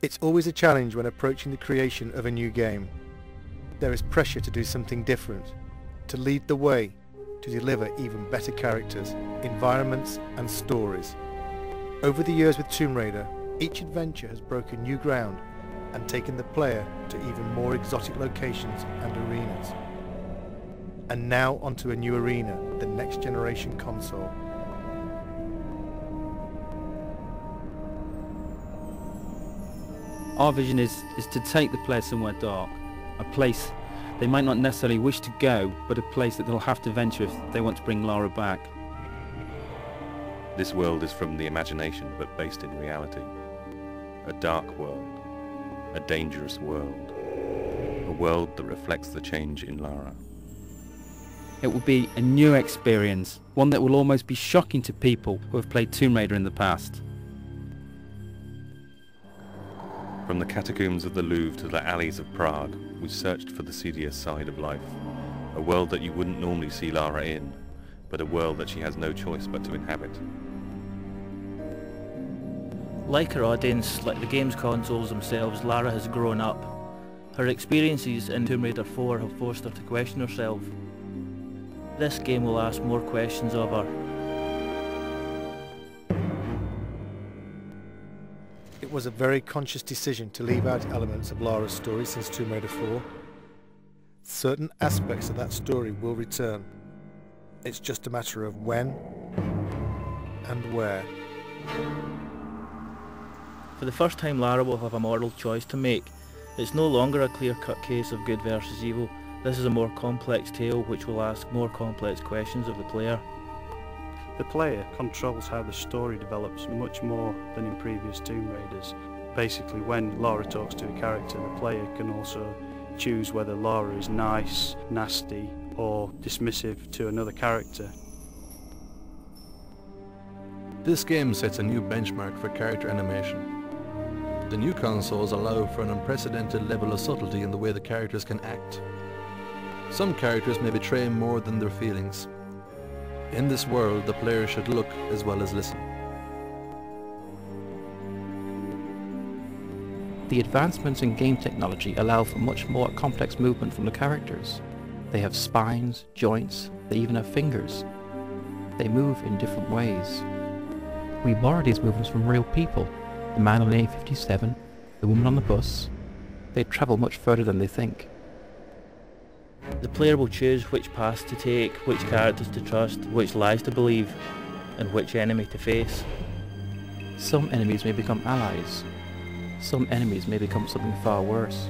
It's always a challenge when approaching the creation of a new game. There is pressure to do something different, to lead the way, to deliver even better characters, environments and stories. Over the years with Tomb Raider, each adventure has broken new ground and taken the player to even more exotic locations and arenas. And now onto a new arena, the next generation console. Our vision is to take the player somewhere dark, a place they might not necessarily wish to go, but a place that they'll have to venture if they want to bring Lara back. This world is from the imagination, but based in reality. A dark world, a dangerous world, a world that reflects the change in Lara. It will be a new experience, one that will almost be shocking to people who have played Tomb Raider in the past. From the catacombs of the Louvre to the alleys of Prague, we searched for the seedier side of life. A world that you wouldn't normally see Lara in, but a world that she has no choice but to inhabit. Like her audience, like the game's consoles themselves, Lara has grown up. Her experiences in Tomb Raider 4 have forced her to question herself. This game will ask more questions of her. It was a very conscious decision to leave out elements of Lara's story since Tomb Raider 4. Certain aspects of that story will return. It's just a matter of when and where. For the first time, Lara will have a moral choice to make. It's no longer a clear-cut case of good versus evil. This is a more complex tale which will ask more complex questions of the player. The player controls how the story develops much more than in previous Tomb Raiders. Basically, when Lara talks to a character, the player can also choose whether Lara is nice, nasty, or dismissive to another character. This game sets a new benchmark for character animation. The new consoles allow for an unprecedented level of subtlety in the way the characters can act. Some characters may betray more than their feelings. In this world, the player should look as well as listen. The advancements in game technology allow for much more complex movement from the characters. They have spines, joints, they even have fingers. They move in different ways. We borrow these movements from real people. The man on the A57, the woman on the bus. They travel much further than they think. The player will choose which paths to take, which characters to trust, which lies to believe, and which enemy to face. Some enemies may become allies. Some enemies may become something far worse.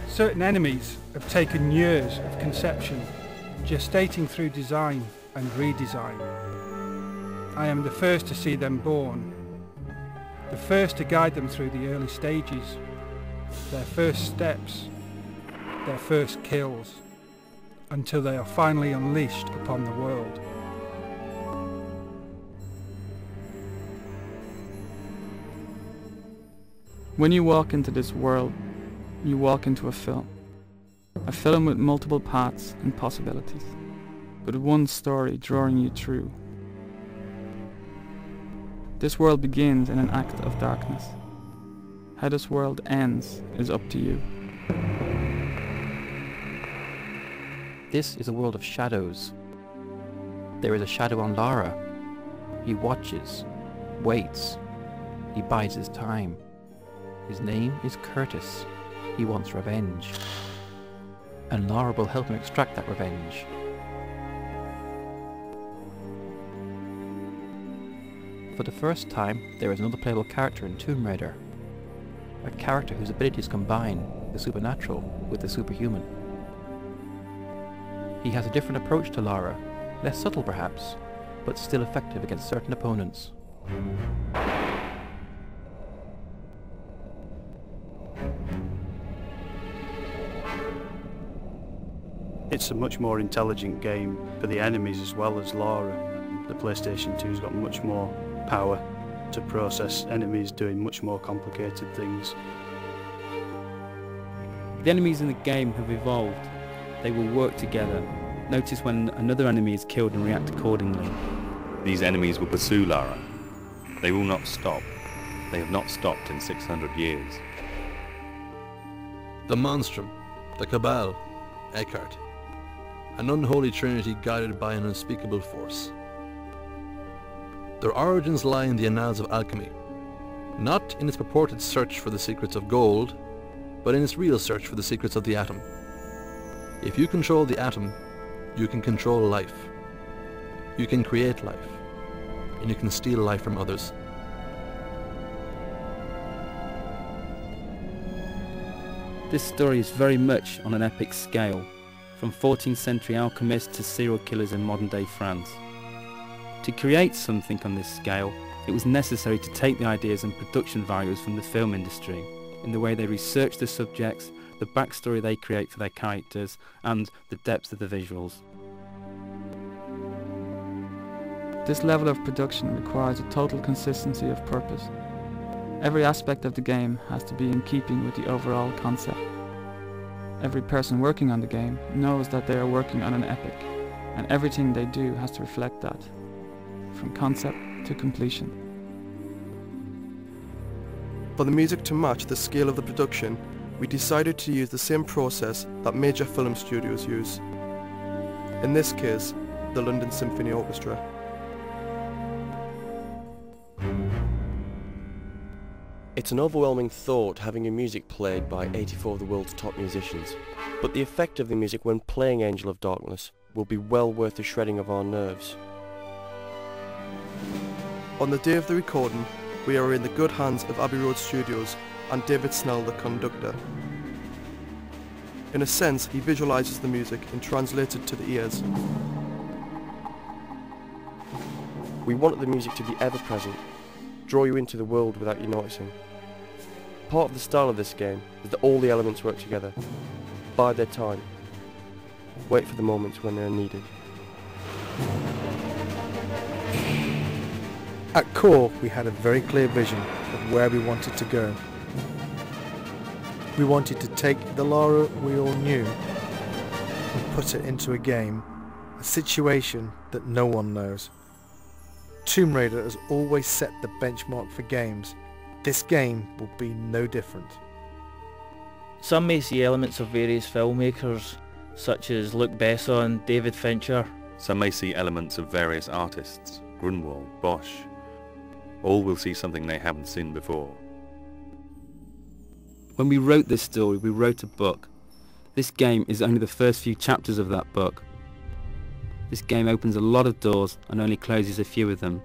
Certain enemies have taken years of conception, gestating through design and redesign. I am the first to see them born, the first to guide them through the early stages, their first steps, their first kills, until they are finally unleashed upon the world. When you walk into this world, you walk into a film. A film with multiple paths and possibilities, but one story drawing you through. This world begins in an act of darkness. How this world ends is up to you. This is a world of shadows. There is a shadow on Lara. He watches, waits, he bides his time. His name is Curtis. He wants revenge. And Lara will help him extract that revenge. For the first time, there is another playable character in Tomb Raider. A character whose abilities combine the supernatural with the superhuman. He has a different approach to Lara, less subtle perhaps, but still effective against certain opponents. It's a much more intelligent game for the enemies as well as Lara. The PlayStation 2's got much more power to process enemies doing much more complicated things. The enemies in the game have evolved. They will work together. Notice when another enemy is killed and react accordingly. These enemies will pursue Lara. They will not stop. They have not stopped in 600 years. The Monstrum, the Cabal, Eckhart. An unholy trinity guided by an unspeakable force. Their origins lie in the annals of alchemy, not in its purported search for the secrets of gold, but in its real search for the secrets of the atom. If you control the atom, you can control life. You can create life, and you can steal life from others. This story is very much on an epic scale, from 14th century alchemists to serial killers in modern day France. To create something on this scale, it was necessary to take the ideas and production values from the film industry, in the way they research the subjects, the backstory they create for their characters, and the depth of the visuals. This level of production requires a total consistency of purpose. Every aspect of the game has to be in keeping with the overall concept. Every person working on the game knows that they are working on an epic, and everything they do has to reflect that, from concept to completion. For the music to match the scale of the production, we decided to use the same process that major film studios use. In this case, the London Symphony Orchestra. It's an overwhelming thought having your music played by 84 of the world's top musicians, but the effect of the music when playing Angel of Darkness will be well worth the shredding of our nerves. On the day of the recording, we are in the good hands of Abbey Road Studios and David Snell, the conductor. In a sense, he visualises the music and translates it to the ears. We wanted the music to be ever present, draw you into the world without you noticing. Part of the style of this game is that all the elements work together. Bide their time. Wait for the moments when they are needed. At core, we had a very clear vision of where we wanted to go. We wanted to take the Lara we all knew and put it into a game, a situation that no one knows. Tomb Raider has always set the benchmark for games. This game will be no different. Some may see elements of various filmmakers, such as Luc Besson, David Fincher. Some may see elements of various artists, Grunwald, Bosch. All will see something they haven't seen before. When we wrote this story, we wrote a book. This game is only the first few chapters of that book. This game opens a lot of doors and only closes a few of them.